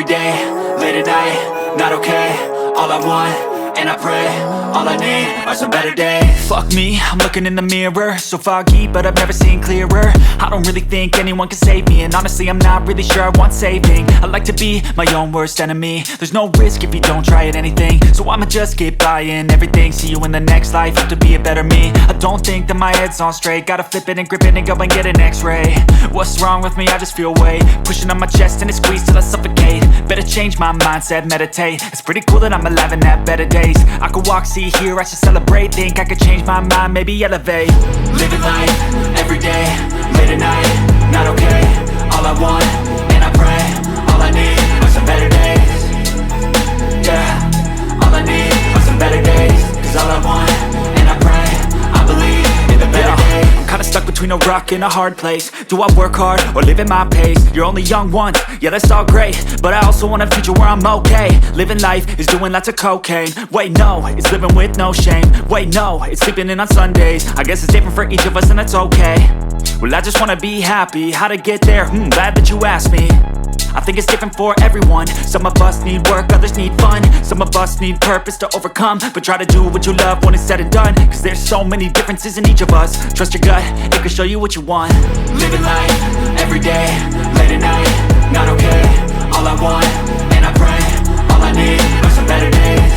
day, late at night, not okay. All I want, and I pray, all I need are some better days. Fuck me, I'm looking in the mirror, so foggy, but I've never seen clearer. I don't really think anyone can save me, and honestly I'm not really sure I want saving. I like to be my own worst enemy. There's no risk if you don't try at anything, so I'ma just keep buying everything. See you in the next life, hope to be a better me. I don't think that my head's on straight, gotta flip it and grip it and go and get an x-ray. What's wrong with me? I just feel weight pushing on my chest and it squeezes till I suffocate. Better change my mindset, meditate. It's pretty cool that I'm alive and have better days. I could walk, see, hear, I should celebrate. Think I could change my mind, maybe elevate. Living life, every day, late at night, not okay. All I want, and I pray, all I need are some better days. Yeah, all I need are some better days. Cause all I want, and I pray, I believe in the better days. I'm kinda stuck between a rock and a hard place. Do I work hard or live at my pace? You're only young once, yeah that's all great, but I also want a future where I'm okay. Living life is doing lots of cocaine. Wait no, it's living with no shame. Wait no, it's sleeping in on Sundays. I guess it's different for each of us and that's okay. Well I just wanna be happy, how to get there? Glad that you asked me. I think it's different for everyone. Some of us need work, others need fun. Some of us need purpose to overcome. But try to do what you love when it's said and done. Cause there's so many differences in each of us. Trust your gut, it can show you what you want. Living life, every day, late at night, not okay. All I want, and I pray, all I need are some better days.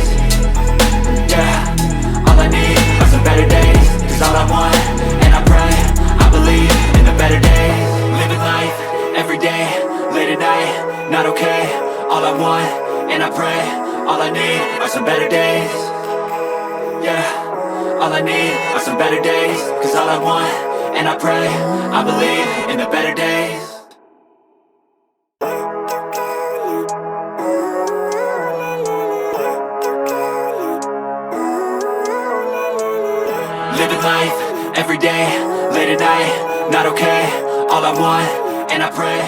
Yeah, all I need are some better days. Cause all I want, and I pray, I believe in the better days. Living life, every day, late at night, not okay. All I want, and I pray, all I need are some better days. Yeah, all I need are some better days. Cause all I want, and I pray, I believe in the better days. Living life, every day, late at night, not okay. All I want, and I pray,